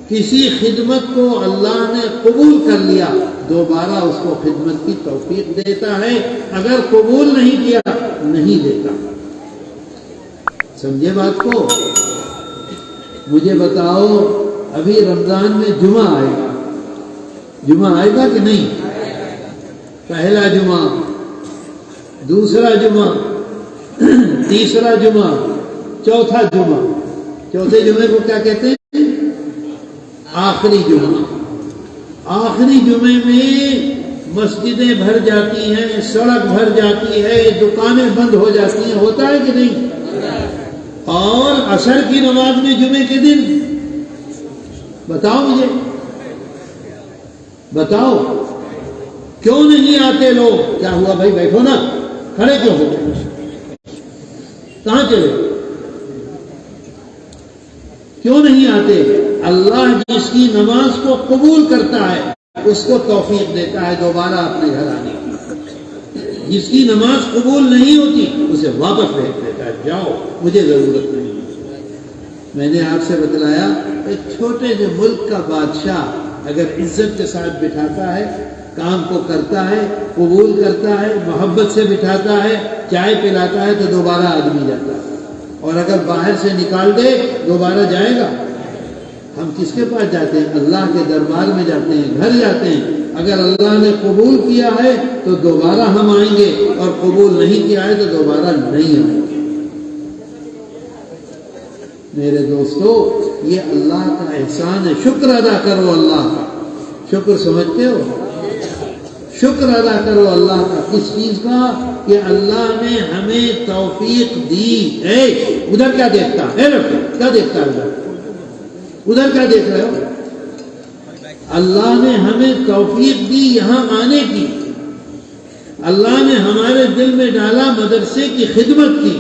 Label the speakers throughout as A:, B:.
A: کسی خدمت کو اللہ نے قبول کر لیا، دوبارہ اس کو خدمت کی توفیق دیتا ہے، اگر قبول نہیں کیا نہیں دیتا۔ سمجھے بات کو؟ مجھے بتاؤ، ابھی رمضان میں جمعہ آئے گا، جمعہ آئے گا کہ نہیں؟ پہلا جمعہ، دوسرا جمعہ، تیسرا جمعہ، چوتھا جمعہ۔ چوتھے جمعے کو کیا کہتے ہیں؟ آخری جمعہ۔ آخری جمعے میں مسجدیں بھر جاتی ہیں، سڑک بھر جاتی ہے، دکانیں بند ہو جاتی ہیں، ہوتا ہے کہ نہیں؟ اور عصر کی نماز میں جمعے کے دن بتاؤ مجھے، بتاؤ کیوں نہیں آتے لوگ؟ کیا ہوا بھائی؟ بیٹھو نا، کھڑے کیوں ہو گئے؟ کہاں چلے؟ کیوں نہیں آتے؟ اللہ جس کی نماز کو قبول کرتا ہے اس کو توفیق دیتا ہے دوبارہ اپنے گھر آنے کی، جس کی نماز قبول نہیں ہوتی اسے واپس بھیج دیتا ہے، جاؤ مجھے ضرورت نہیں۔ میں نے آپ سے بتلایا، ایک چھوٹے سے ملک کا بادشاہ اگر عزت کے ساتھ بٹھاتا ہے، کام کو کرتا ہے، قبول کرتا ہے، محبت سے بٹھاتا ہے، چائے پلاتا ہے، تو دوبارہ آدمی جاتا ہے، اور اگر باہر سے نکال دے دوبارہ جائے گا؟ ہم کس کے پاس جاتے ہیں؟ اللہ کے دربار میں جاتے ہیں، گھر جاتے ہیں۔ اگر اللہ نے قبول کیا ہے تو دوبارہ ہم آئیں گے، اور قبول نہیں کیا ہے تو دوبارہ نہیں آئیں گے۔ میرے دوستو، یہ اللہ کا احسان ہے، شکر ادا کرو اللہ کا۔ شکر سمجھتے ہو؟ شکر ادا کرو اللہ کا۔ کس چیز کا؟ کہ اللہ نے ہمیں توفیق دی ہے۔ ادھر کیا دیکھتا ہے؟ کیا دیکھتا ہے ادھر کیا دیکھ رہے ہو؟ اللہ نے ہمیں توفیق دی یہاں آنے کی، اللہ نے ہمارے دل میں ڈالا مدرسے کی خدمت کی،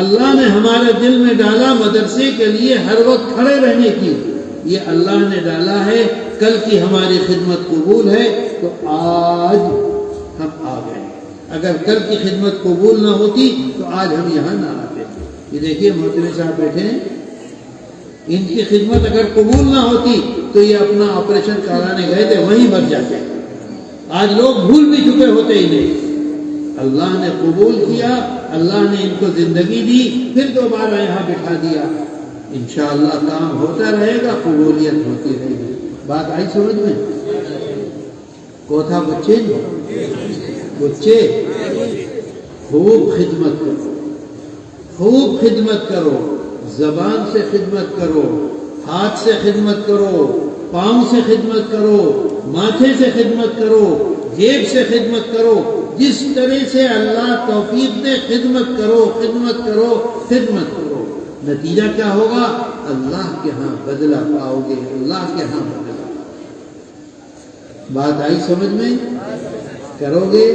A: اللہ نے ہمارے دل میں ڈالا مدرسے کے لیے ہر وقت کھڑے رہنے کی، یہ اللہ نے ڈالا ہے۔ کل کی ہماری خدمت قبول ہے تو آج ہم آ گئے، اگر کل کی خدمت قبول نہ ہوتی تو آج ہم یہاں نہ آتے۔ یہ دیکھیے محترم صاحب بیٹھے ہیں، ان کی خدمت اگر قبول نہ ہوتی تو یہ اپنا آپریشن کرانے گئے تھے، وہیں مر جاتے۔ آج لوگ بھول بھی چکے ہوتے ہی نہیں۔ اللہ نے قبول کیا، اللہ نے ان کو زندگی دی، پھر دوبارہ یہاں بٹھا دیا۔ انشاءاللہ کام ہوتا رہے گا، قبولیت ہوتی رہے گی۔ بات آئی سمجھ میں؟ کوتھا بچے بچے خوب خدمت کرو، خوب خدمت کرو، زبان سے خدمت کرو، ہاتھ سے خدمت کرو، پاؤں سے خدمت کرو، ماتھے سے خدمت کرو، جیب سے خدمت کرو، جس طرح سے اللہ توفیق دے خدمت کرو، خدمت کرو، خدمت کرو۔ نتیجہ کیا ہوگا؟ اللہ کے ہاں بدلہ پاؤ گے، اللہ کے ہاں بدلہ۔ بات آئی سمجھ میں؟ کرو گے؟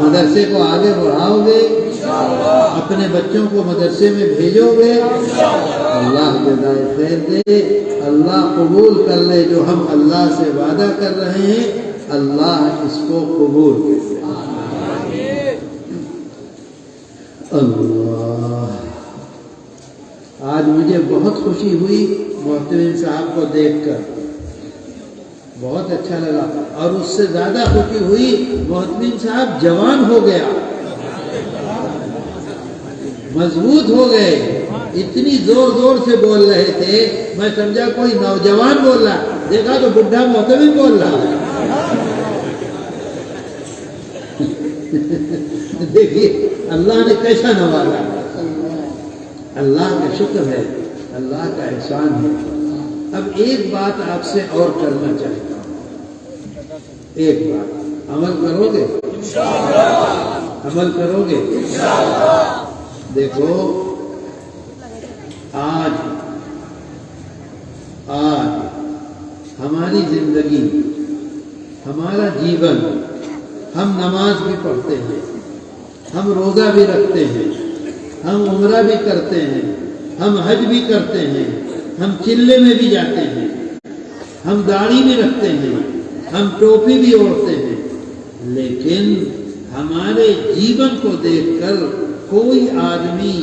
A: مدرسے کو آگے بڑھاؤ گے، اپنے بچوں کو مدرسے میں بھیجو گے، اللہ جزائے خیر دے، اللہ قبول کر لے جو ہم اللہ سے وعدہ کر رہے ہیں، اللہ اس کو قبول کر لے۔ اللہ، آج مجھے بہت خوشی ہوئی محترم صاحب کو دیکھ کر، بہت اچھا لگا، اور اس سے زیادہ خوشی ہوئی محترم صاحب جوان ہو گیا، مضبوط ہو گئے۔ اتنی زور زور سے بول رہے تھے، میں سمجھا کوئی نوجوان بول رہا، دیکھا تو بڈھا محترم بول رہا۔ دیکھیے اللہ نے کیسا نوازا، اللہ کا شکر ہے، اللہ کا احسان ہے۔ اب ایک بات آپ سے اور کرنا چاہتا ہوں، ایک بات، عمل کرو گے؟ عمل کرو گے؟ دیکھو، آج ہماری زندگی، ہمارا جیون، ہم نماز بھی پڑھتے ہیں، ہم روزہ بھی رکھتے ہیں، ہم عمرہ بھی کرتے ہیں، ہم حج بھی کرتے ہیں، ہم چلے میں بھی جاتے ہیں، ہم داڑھی بھی رکھتے ہیں، ہم ٹوپی بھی اوڑھتے ہیں، لیکن ہمارے جیون کو دیکھ کر کوئی آدمی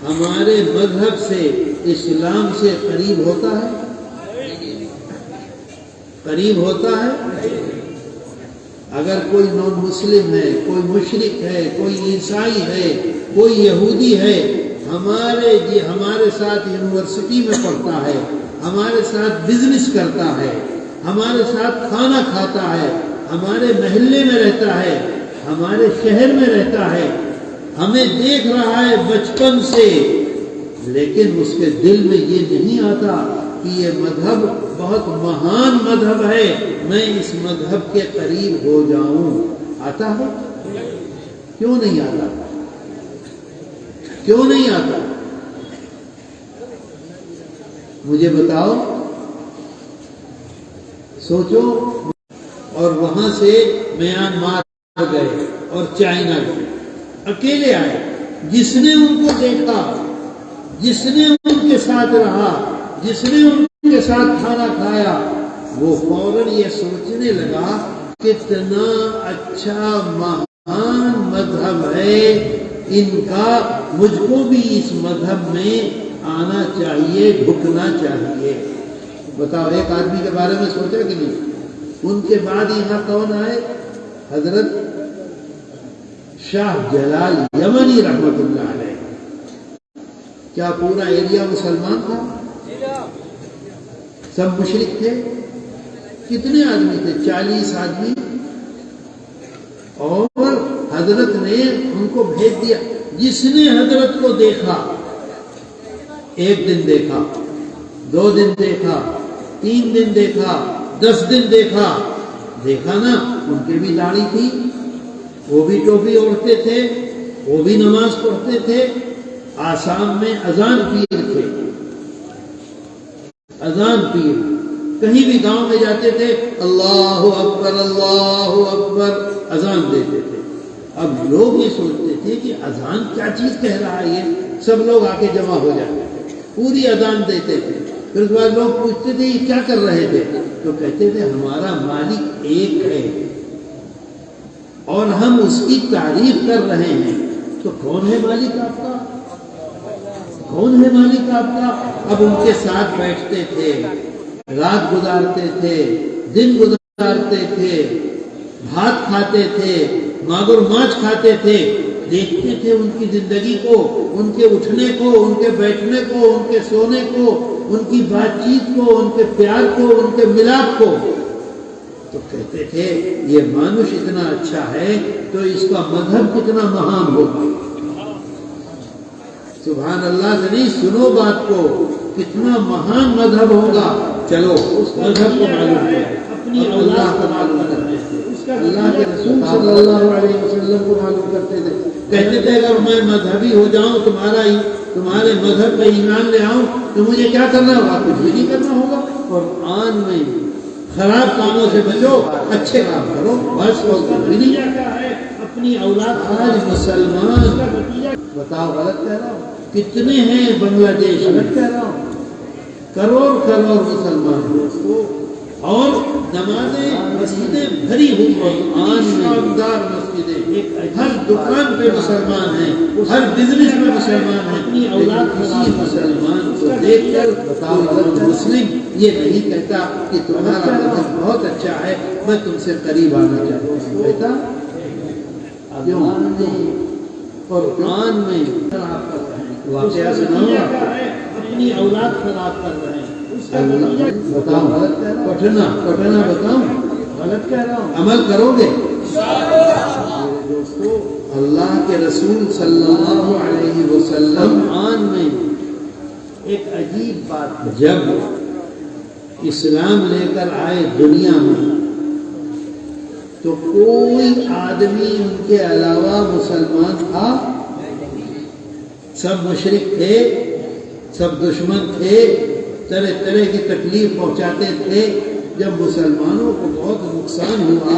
A: ہمارے مذہب سے، اسلام سے قریب ہوتا ہے؟ قریب ہوتا ہے؟ اگر کوئی نان مسلم ہے، کوئی مشرک ہے، کوئی عیسائی ہے، کوئی یہودی ہے، ہمارے ساتھ یونیورسٹی میں پڑھتا ہے، ہمارے ساتھ بزنس کرتا ہے، ہمارے ساتھ کھانا کھاتا ہے، ہمارے محلے میں رہتا ہے، ہمارے شہر میں رہتا ہے، ہمیں دیکھ رہا ہے بچپن سے، لیکن اس کے دل میں یہ نہیں آتا کہ یہ مذہب بہت مہان مذہب ہے، میں اس مذہب کے قریب ہو جاؤں، آتا ہے؟ کیوں نہیں آتا؟ کیوں نہیں آتا؟ مجھے بتاؤ، سوچو۔ اور وہاں سے میانمار گئے اور چائنا گئے، اکیلے آئے، جس نے ان کو دیکھا، جس نے ان کے ساتھ رہا، جس نے ان کے ساتھ کھانا کھایا، وہ فوراً یہ سوچنے لگا کتنا اچھا مہان مذہب ہے ان کا، مجھ کو بھی اس مذہب میں آنا چاہیے، جھکنا چاہیے۔ بتاؤ، ایک آدمی کے بارے میں سوچا کہ نہیں؟ ان کے بعد یہاں کون آئے؟ حضرت شاہ جلال یمنی رحمت اللہ علیہ۔ کیا پورا ایریا مسلمان تھا؟ سب مشرک تھے؟ کتنے آدمی تھے؟ 40 آدمی۔ اور حضرت نے ان کو بھیج دیا، جس نے حضرت کو دیکھا، 1 دن دیکھا، 2 دن دیکھا، 3 دن دیکھا، 10 دن دیکھا، دیکھا نا، ان کی بھی داڑھی تھی، وہ بھی ٹوپی اوڑھتے تھے، وہ بھی نماز پڑھتے تھے، آسام میں اذان پیر تھے، اذان پیر، کہیں بھی گاؤں میں جاتے تھے، اللہ اکبر اللہ اکبر، اذان دیتے تھے۔ اب لوگ یہ سوچتے تھے کہ اذان کیا چیز کہہ رہا ہے یہ، سب لوگ آ کے جمع ہو جاتے تھے، پوری اذان دیتے تھے۔ پھر اس بعد لوگ پوچھتے تھے یہ کیا کر رہے تھے، تو کہتے تھے ہمارا مالک ایک ہے اور ہم اس کی تعریف کر رہے ہیں۔ تو کون ہے مالک آپ کا؟ کون ہے مالک آپ کا؟ اب ان کے ساتھ بیٹھتے تھے، رات گزارتے تھے، دن گزارتے تھے، بھات کھاتے تھے، ماگر ماچھ کھاتے تھے، دیکھتے تھے ان کی زندگی کو، ان کے اٹھنے کو، ان کے بیٹھنے کو، ان کے سونے کو، ان کی بات چیت کو، ان کے پیار کو، ان کے ملاپ کو، تو کہتے تھے یہ مانوش اتنا اچھا ہے تو اس کا مذہب کتنا مہان ہوگا۔ سبحان اللہ سے نہیں، سنو بات کو، کتنا مہان مذہب ہوگا۔ چلو اس مذہب کو معلوم کریں، اپنی اللہ کو معلوم کرتے تھے، اللہ کے رسول صلی اللہ علیہ وسلم کو معلوم کرتے تھے۔ کہتے تھے اگر میں مذہبی ہو جاؤں، تمہارے مذہب پہ ایمان لے آؤں، تو مجھے کیا کرنا ہوگا؟ کچھ بھی نہیں کرنا ہوگا۔ قرآن میں خراب کاموں سے بچو، اچھے کام کرو، بس اور کچھ بھی نہیں جاتا ہے۔ اپنی اولاد، آج مسلمان، بتاؤ غلط کہہ رہا ہوں؟ کتنے ہیں بنگلہ دیش میں؟ غلط کہہ رہا ہوں؟ کروڑ مسلمان دوستو، اور نمازیں، مسجدیں بھری ہوئی ہیں، شاندار مسجدیں، ہر دکان پہ مسلمان ہیں، ہر بزنس میں مسلمان ہیں۔ اپنی اولاد کسی مسلمان کو دیکھ کر بتاؤ مسلم یہ نہیں کہتا کہ تمہارا مذہب بہت اچھا ہے، میں تم سے قریب آنا چاہتا ہوں، کہتا قرآن میں خراب کر رہے ہیں، واقعہ سناؤں اپنی اولاد خراب کر رہے ہیں۔ بتاؤ غلط کہہ رہا ہوں؟ پٹھنا بتاؤں غلط کہہ رہا ہوں؟ عمل کرو گے؟ دوستو، اللہ کے رسول صلی اللہ علیہ وسلم قرآن میں ایک عجیب بات، جب اسلام لے کر آئے دنیا میں تو کوئی آدمی ان کے علاوہ مسلمان تھا؟ سب مشرک تھے، سب دشمن تھے، طرح طرح کی تکلیف پہنچاتے تھے۔ جب مسلمانوں کو بہت نقصان ہوا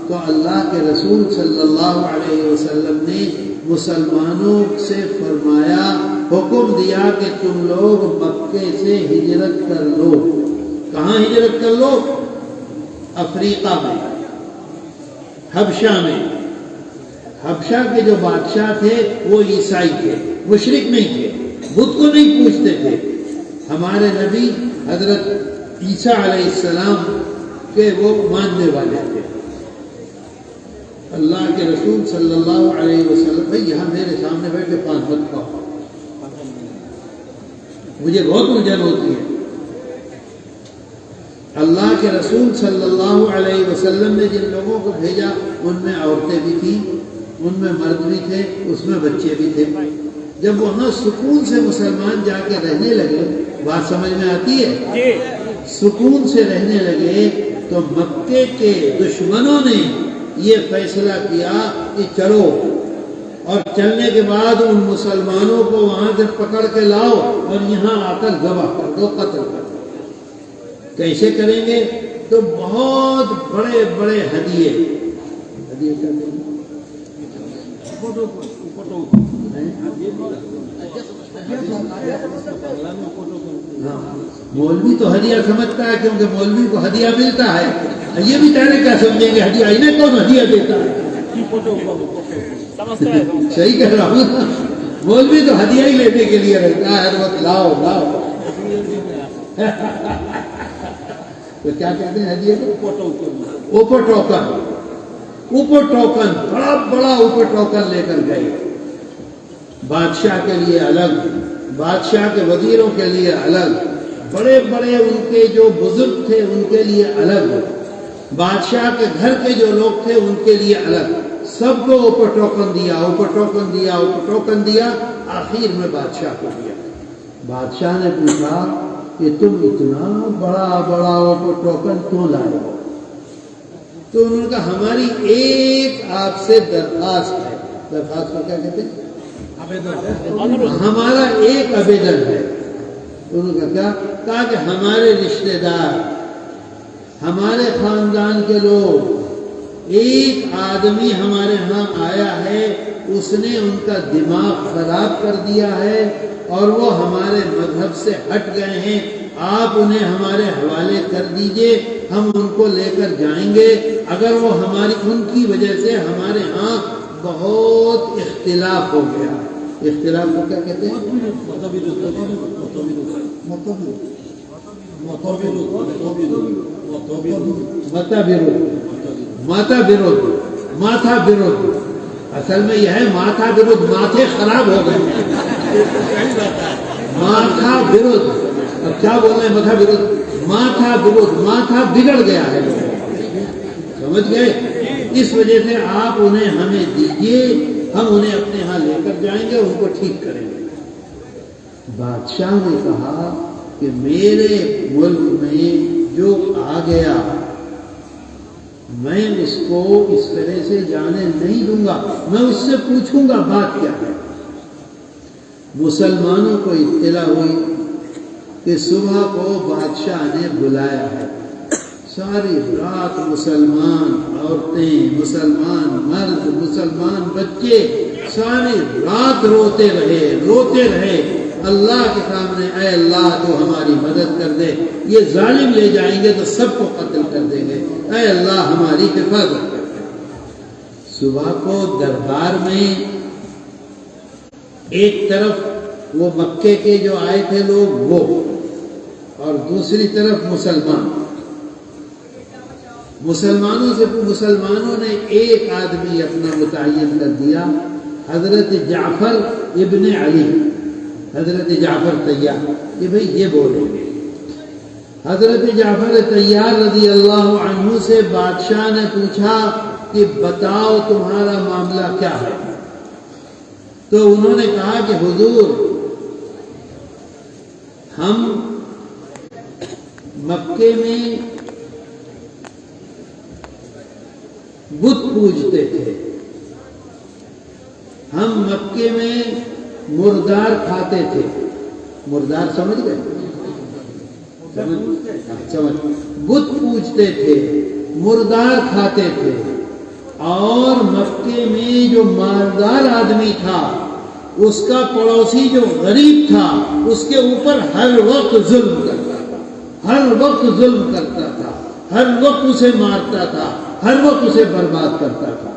A: تو اللہ کے رسول صلی اللہ علیہ وسلم نے مسلمانوں سے فرمایا، حکم دیا کہ تم لوگ مکے سے ہجرت کر لو۔ کہاں ہجرت کر لو؟ افریقہ میں، حبشہ میں۔ حبشہ کے جو بادشاہ تھے وہ عیسائی تھے، مشرک نہیں تھے، بت کو نہیں پوجتے تھے۔ ہمارے نبی حضرت عیسیٰ علیہ السلام کہ وہ ماننے والے تھے۔ اللہ کے رسول صلی اللہ علیہ وسلم، بھائی یہاں میرے سامنے بیٹھ کے 5 مت کہو، مجھے بہت الجھن ہوتی ہے۔ اللہ کے رسول صلی اللہ علیہ وسلم نے جن لوگوں کو بھیجا ان میں عورتیں بھی تھیں، ان میں مرد بھی تھے، اس میں بچے بھی تھے۔ جب وہاں سکون سے مسلمان جا کے رہنے لگے، بات سمجھ میں آتی ہے؟ سکون سے رہنے لگے تو مکے کے دشمنوں نے یہ فیصلہ کیا کہ چلو، اور چلنے کے بعد ان مسلمانوں کو وہاں سے پکڑ کے لاؤ اور یہاں آ کر ذبح کر دو، قتل کر دو۔ کیسے کریں گے؟ تو بہت بڑے بڑے ہدیے کر دیں گے۔ مولوی تو ہدیہ سمجھتا ہے کیونکہ مولوی کو ہدیہ ملتا ہے، یہ بھی تیرے کیا سمجھیں گے ہدیہ، انہیں کون ہدیہ دیتا ہے؟ صحیح کہہ رہا ہوں، مولوی تو ہدیہ ہی لینے کے لیے رہتا ہے ہر وقت، لاؤ لاؤ۔ تو کیا کہتے ہیں ہدیہ کو؟ اوپر ٹوکن، اوپر ٹوکن، بڑا بڑا اوپر ٹوکن لے کر گئے۔ بادشاہ کے لیے الگ، بادشاہ کے وزیروں کے لیے الگ، بڑے بڑے ان کے جو بزرگ تھے ان کے لیے الگ، بادشاہ کے گھر کے جو لوگ تھے ان کے لیے الگ، سب کو اوپر ٹوکن دیا، اوپر ٹوکن دیا، اوپر ٹوکن دیا، آخر میں بادشاہ کو دیا۔ بادشاہ نے پوچھا کہ تم اتنا بڑا بڑا اوپر ٹوکن کیوں لائے ہو؟ تو انہوں نے کہا ہماری ایک آپ سے درخواست ہے۔ درخواست کو کیا کہتے ہیں؟ ہمارا ایک آبیدن ہے۔ انہوں نے کہا کہا کہ ہمارے رشتہ دار، ہمارے خاندان کے لوگ، ایک آدمی ہمارے ہاں آیا ہے، اس نے ان کا دماغ خراب کر دیا ہے اور وہ ہمارے مذہب سے ہٹ گئے ہیں، آپ انہیں ہمارے حوالے کر دیجئے، ہم ان کو لے کر جائیں گے۔ اگر وہ ان کی وجہ سے ہمارے ہاں بہت اختلاف ہو گیا۔ اختلاف کو کیا کہتے ہیں؟ ماتھا برود، اصل میں یہ ہے ماتھا برود، ماتھے خراب ہو گئے، ماتھا برود، اب کیا بول رہے ہیں؟ ماتھا برود، ماتھا برود، ماتھا بگڑ گیا ہے، سمجھ گئے؟ اس وجہ سے آپ انہیں ہمیں دیجئے، ہم انہیں اپنے ہاں لے کر جائیں گے، ان کو ٹھیک کریں گے۔ بادشاہ نے کہا کہ میرے ملک میں جو آ گیا میں اس کو اس طرح سے جانے نہیں دوں گا، میں اس سے پوچھوں گا بات کیا ہے۔ مسلمانوں کو اطلاع ہوئی کہ صبح کو بادشاہ نے بلایا ہے، ساری رات مسلمان عورتیں، مسلمان مرد، مسلمان بچے ساری رات روتے رہے اللہ کے سامنے، اے اللہ تو ہماری مدد کر دے، یہ ظالم لے جائیں گے تو سب کو قتل کر دیں گے، اے اللہ ہماری حفاظت کر دے۔ صبح کو دربار میں ایک طرف وہ مکے کے جو آئے تھے لوگ وہ، اور دوسری طرف مسلمانوں نے ایک آدمی اپنا متعین کر دیا، حضرت جعفر ابن علی، حضرت جعفر طیار، کہ بھئی یہ بولیں گے۔ حضرت جعفر طیار رضی اللہ عنہ سے بادشاہ نے پوچھا کہ بتاؤ تمہارا معاملہ کیا ہے؟ تو انہوں نے کہا کہ حضور ہم مکے میں بت پوجتے تھے، ہم مکے میں مردار کھاتے تھے، مردار سمجھ گئے؟ بت پوجتے تھے، مردار کھاتے تھے، اور مکے میں جو مالدار آدمی تھا اس کا پڑوسی جو غریب تھا اس کے اوپر ہر وقت ظلم کرتا تھا، ہر وقت ظلم کرتا تھا، ہر وقت اسے مارتا تھا، ہر وقت اسے برباد کرتا تھا۔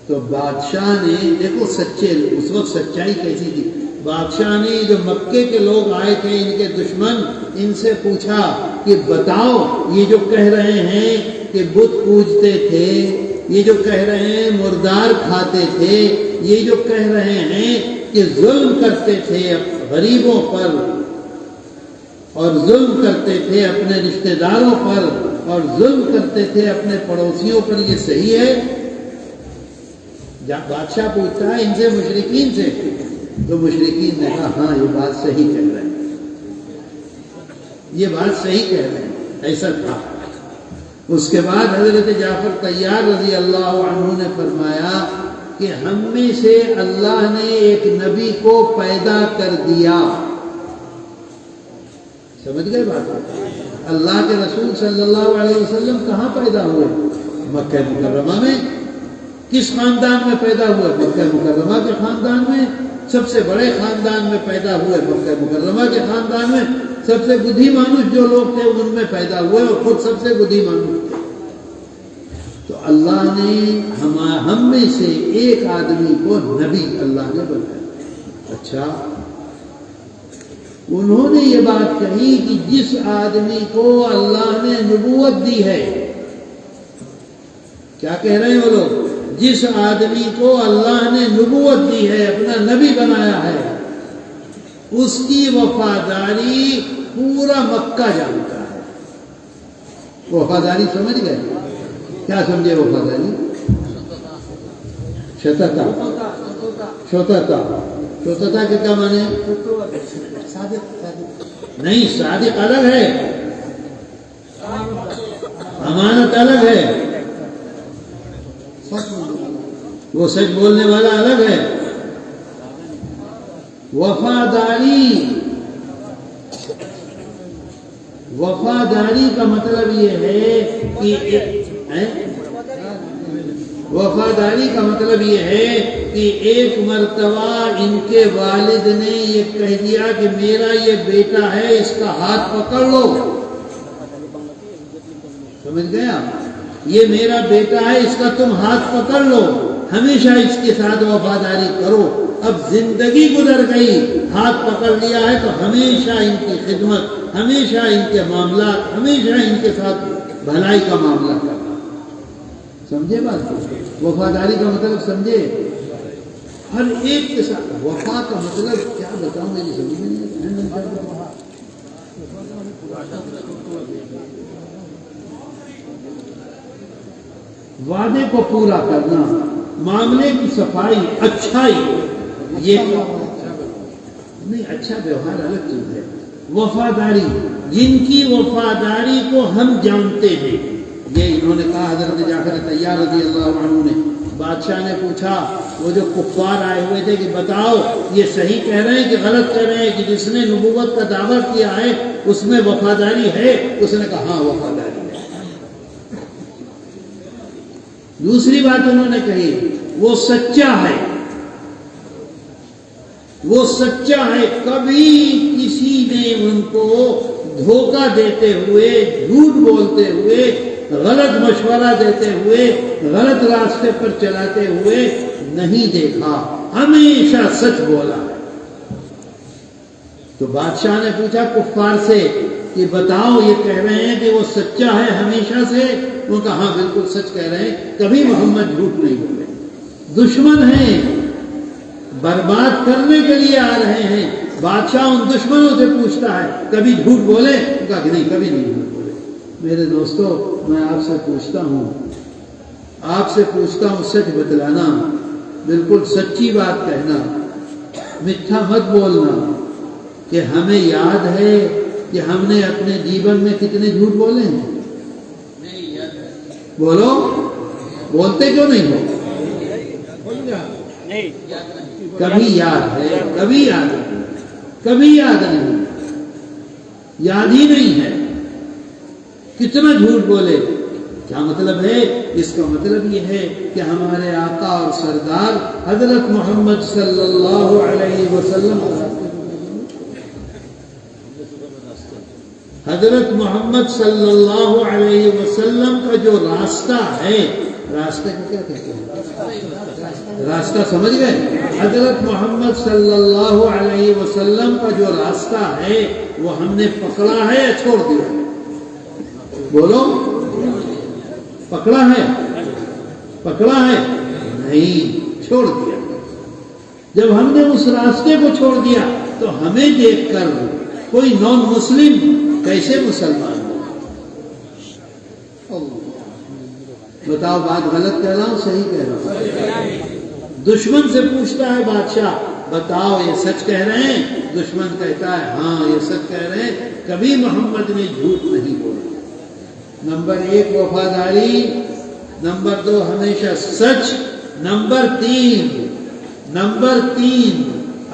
A: تو بادشاہ نے دیکھو اس وقت سچائی کیسی تھی، بادشاہ نے جو مکے کے لوگ آئے تھے ان کے دشمن، ان سے پوچھا کہ بتاؤ یہ جو کہہ رہے ہیں کہ بت پوجتے تھے، یہ جو کہہ رہے ہیں مردار کھاتے تھے، یہ جو کہہ رہے ہیں کہ ظلم کرتے تھے غریبوں پر اور ظلم کرتے تھے اپنے رشتہ داروں پر اور ظلم کرتے تھے اپنے پڑوسیوں پر، یہ صحیح ہے؟ جب بادشاہ پوچھتا ہے ان سے مشرکین سے، تو مشرکین نے کہا ہاں یہ بات صحیح کہہ رہے ہیں، یہ بات صحیح کہہ رہے ہیں، ایسا تھا۔ اس کے بعد حضرت جعفر طیار رضی اللہ عنہ نے فرمایا کہ ہم میں سے اللہ نے ایک نبی کو پیدا کر دیا۔ سمجھ گئے بات؟ اللہ کے رسول صلی اللہ علیہ وسلم کہاں پیدا ہوئے؟ مکہ مکرمہ میں۔ کس خاندان میں پیدا ہوئے؟ مکہ مکرمہ کے خاندان میں۔ سب سے بڑے خاندان میں پیدا ہوئے، مکہ مکرمہ کے خاندان میں۔ سب سے بدھی مانوس جو لوگ تھے ان میں پیدا ہوئے اور خود سب سے بدھی مانوس تھے۔ تو اللہ نے ہم میں سے ایک آدمی کو نبی اللہ نے بنایا۔ اچھا، انہوں نے یہ بات کہی کہ جس آدمی کو اللہ نے نبوت دی ہے، کیا کہہ رہے ہیں وہ لوگ؟ جس آدمی کو اللہ نے نبوت دی ہے، اپنا نبی بنایا ہے، اس کی وفاداری پورا مکہ جانتا ہے۔ وفاداری سمجھ گئے؟ کیا سمجھے وفاداری؟ شتتا شتتا کے کیا معنی؟ نہیں، صادق الگ ہے، امانت الگ ہے، وہ سچ بولنے والا الگ ہے۔ وفاداری کا مطلب یہ ہے کہ ایک مرتبہ ان کے والد نے یہ کہہ دیا کہ میرا یہ بیٹا ہے، اس کا ہاتھ پکڑ لو۔ سمجھ گیا؟ یہ میرا بیٹا ہے، اس کا تم ہاتھ پکڑ لو، ہمیشہ اس کے ساتھ وفاداری کرو۔ اب زندگی گزر گئی، ہاتھ پکڑ لیا ہے تو ہمیشہ ان کی خدمت، ہمیشہ ان کے معاملات، ہمیشہ ان کے ساتھ بھلائی کا معاملہ کرنا۔ سمجھے بات؟ وفاداری کا مطلب سمجھے؟ ہر ایک کے ساتھ وفا کا مطلب کیا بتاؤں، میری سمجھ میں نہیں آتا۔ وعدے کو پورا کرنا، معاملے کی صفائی، اچھائی، یہ نہیں، اچھا ویوہار الگ چیز ہے۔ وفاداری، جن کی وفاداری کو ہم جانتے ہیں، یہ انہوں نے کہا حضرت جعفر طیار رضی اللہ عنہ نے۔ بادشاہ نے پوچھا، وہ جو کفار آئے ہوئے تھے، کہ بتاؤ یہ صحیح کہہ رہے ہیں کہ غلط کہہ رہے ہیں کہ جس نے نبوت کا دعویٰ کیا ہے اس میں وفاداری ہے؟ اس نے کہا ہاں وفاداری ہے۔ دوسری بات انہوں نے کہی، وہ سچا ہے، وہ سچا ہے، کبھی کسی نے ان کو دھوکہ دیتے ہوئے، جھوٹ بولتے ہوئے، غلط مشورہ دیتے ہوئے، غلط راستے پر چلاتے ہوئے نہیں دیکھا، ہمیشہ سچ بولا ہے۔ تو بادشاہ نے پوچھا کفار سے کہ بتاؤ یہ کہہ رہے ہیں کہ وہ سچا ہے ہمیشہ سے؟ وہ کہا ہاں بالکل سچ کہہ رہے ہیں، کبھی محمد جھوٹ نہیں بولے۔ دشمن ہیں، برباد کرنے کے لیے آ رہے ہیں۔ بادشاہ ان دشمنوں سے پوچھتا ہے کبھی جھوٹ بولے؟ کہا کہ نہیں، کبھی نہیں جھوٹ بولے۔ میرے دوستو، میں آپ سے پوچھتا ہوں سچ بتلانا، بالکل سچی بات کہنا، میٹھا مت بولنا۔ کہ ہمیں یاد ہے کہ ہم نے اپنے جیون میں کتنے جھوٹ بولے ہیں؟ بولو، بولتے کیوں نہیں ہو؟ کبھی یاد ہے، کبھی یاد نہیں، کبھی یاد نہیں، یاد ہی نہیں ہے کتنا جھوٹ بولے۔ کیا مطلب ہے؟ اس کا مطلب یہ ہے کہ ہمارے آقا اور سردار حضرت محمد صلی اللہ علیہ وسلم، حضرت محمد صلی اللہ علیہ وسلم کا جو راستہ ہے راستے کو کیا کہتے ہیں؟ راستہ سمجھ گئے؟ حضرت محمد صلی اللہ علیہ وسلم کا جو راستہ ہے وہ ہم نے پکڑا ہے یا چھوڑ دیا؟ بولو، پکڑا ہے؟ پکڑا ہے؟ نہیں، چھوڑ دیا۔ جب ہم نے اس راستے کو چھوڑ دیا تو ہمیں دیکھ کر کوئی نان مسلم کیسے مسلمان ہو؟ بتاؤ، بات غلط کہہ رہا ہوں صحیح کہہ رہا ہوں؟ دشمن سے پوچھتا ہے بادشاہ، بتاؤ یہ سچ کہہ رہے ہیں؟ دشمن کہتا ہے ہاں یہ سچ کہہ رہے ہیں، کبھی محمد نے جھوٹ نہیں بولا۔ نمبر 1 وفاداری، نمبر 2 ہمیشہ سچ، نمبر 3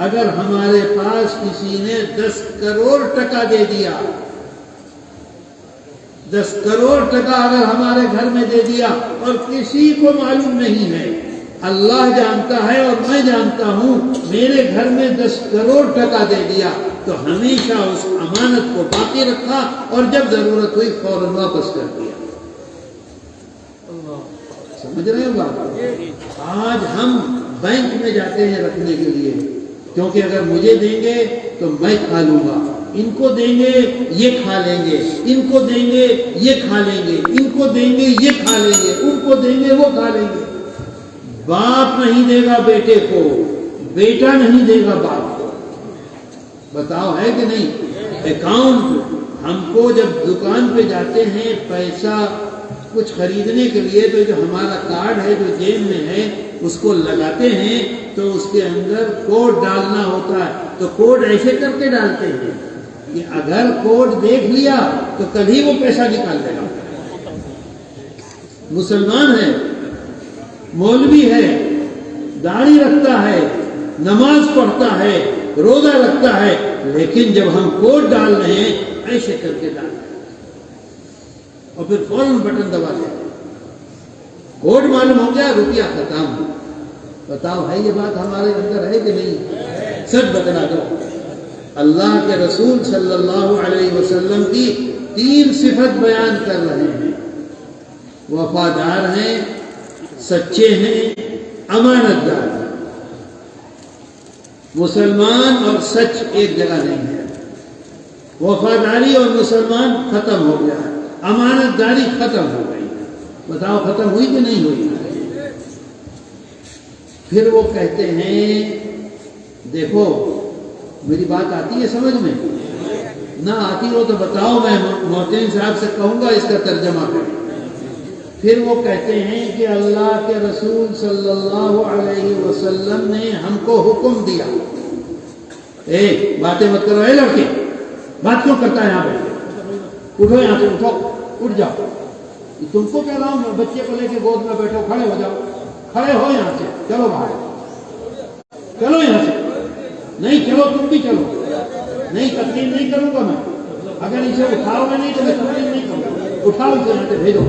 A: اگر ہمارے پاس کسی نے 10 کروڑ ٹکا دے دیا، 10 کروڑ ٹکا اگر ہمارے گھر میں دے دیا اور کسی کو معلوم نہیں ہے، اللہ جانتا ہے اور میں جانتا ہوں، میرے گھر میں 10 کروڑ ٹکا دے دیا تو ہمیشہ اس امانت کو باقی رکھا اور جب ضرورت ہوئی فوراً واپس کر دیا۔ سمجھ رہے ہو بات؟ آج ہم بینک میں جاتے ہیں رکھنے کے لیے، کیونکہ اگر مجھے دیں گے تو میں کھا لوں گا، ان کو دیں گے یہ کھا لیں گے، ان کو دیں گے یہ کھا لیں گے، ان کو دیں گے یہ کھا لیں گے، ان کو دیں گے وہ کھا لیں گے۔ باپ نہیں دے گا بیٹے کو، بیٹا نہیں دے گا باپ کو۔ بتاؤ ہے کہ نہیں؟ اکاؤنٹ ہم کو جب دکان پہ جاتے ہیں پیسہ کچھ خریدنے کے لیے تو جو ہمارا کارڈ ہے جو جیب میں ہے اس کو لگاتے ہیں تو اس کے اندر کوڈ ڈالنا ہوتا ہے، تو کوڈ ایسے کر کے ڈالتے ہیں کہ اگر کوڈ دیکھ لیا تو کل ہی وہ پیسہ نکال دے گا۔ مسلمان ہے، مولوی ہے، داڑھی رکھتا ہے، نماز پڑھتا ہے، روزہ رکھتا ہے، لیکن جب ہم کوڈ ڈال رہے ہیں ایسے کر کے ڈال رہے ہیں اور پھر فوراً بٹن دبا دیں، کوڈ معلوم ہو گیا، روپیہ ختم۔ بتاؤ ہے یہ بات ہمارے اندر ہے کہ نہیں؟ سچ بتلا دو۔ اللہ کے رسول صلی اللہ علیہ وسلم کی 3 صفت بیان کر رہے ہیں، وفادار ہیں، سچے ہیں، امانت دار ہیں۔ مسلمان اور سچ ایک جگہ نہیں ہے، وفاداری اور مسلمان ختم ہو گیا ہے، امانت داری ختم ہو گئی۔ بتاؤ ختم ہوئی کہ نہیں ہوئی؟ پھر وہ کہتے ہیں، دیکھو میری بات آتی ہے سمجھ میں؟ نہ آتی ہو تو بتاؤ، میں محتین صاحب سے کہوں گا اس کا ترجمہ کریں۔ پھر وہ کہتے ہیں کہ اللہ کے رسول صلی اللہ علیہ وسلم نے ہم کو حکم دیا، باتیں مت کرو، لڑکے بات کیوں کرتا ہے یہاں پہ؟ اٹھو یہاں سے، اٹھو، اٹھ جاؤ۔ تم کو کہہ رہا ہوں میں، بچے کو لے کے گود میں بیٹھو، کھڑے ہو جاؤ، کھڑے ہو یہاں سے، چلو باہر، چلو یہاں سے، نہیں چلو تم بھی چلو، نہیں تقریر نہیں کروں گا میں، اگر اسے اٹھاؤ گے نہیں تو میں تقریر نہیں کروں گا، اٹھاؤ اسے یہاں سے بھیجو،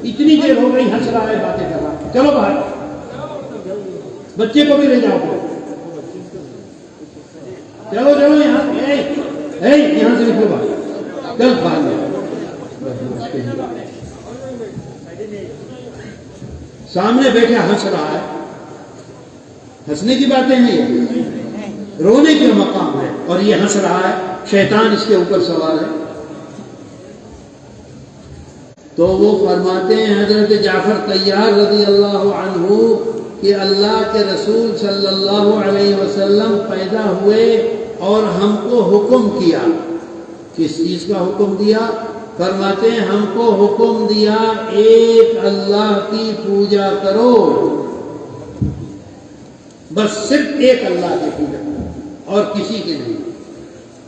A: اتنی دیر ہو گئی ہنس رہا ہے، باتیں کر رہا ہے، چلو باہر، بچے کو بھی لے جاؤ، چلو چلو یہاں سے نکلو باہر، چل باہر۔ سامنے بیٹھے ہنس رہا ہے، ہنسنے کی باتیں نہیں، رونے کا مقام ہے، اور یہ ہنس رہا ہے، شیطان اس کے اوپر سوار ہے۔ تو وہ فرماتے ہیں حضرت جعفر طیار رضی اللہ عنہ کہ اللہ کے رسول صلی اللہ علیہ وسلم پیدا ہوئے اور ہم کو حکم کیا، کس چیز کا حکم دیا؟ فرماتے ہیں ہم کو حکم دیا ایک اللہ کی پوجا کرو، بس صرف ایک اللہ کی پوجا کرو اور کسی کی نہیں۔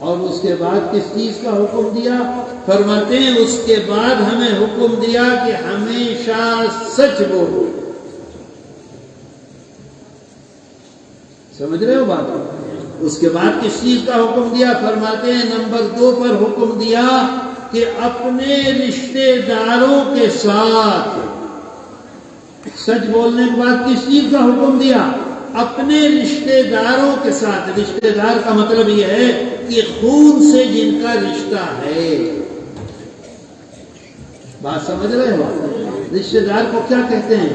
A: اور اس کے بعد کس چیز کا حکم دیا؟ فرماتے ہیں اس کے بعد ہمیں حکم دیا کہ ہمیشہ سچ بولو۔ سمجھ رہے ہو بات؟ اس کے بعد کس چیز کا حکم دیا؟ فرماتے ہیں نمبر 2 پر حکم دیا کہ اپنے رشتے داروں کے ساتھ، سچ بولنے کے بعد کس چیز کا حکم دیا؟ اپنے رشتے داروں کے ساتھ۔ رشتے دار کا مطلب یہ ہے کہ خون سے جن کا رشتہ ہے، بات سمجھ رہے ہو؟ رشتے دار کو کیا کہتے ہیں؟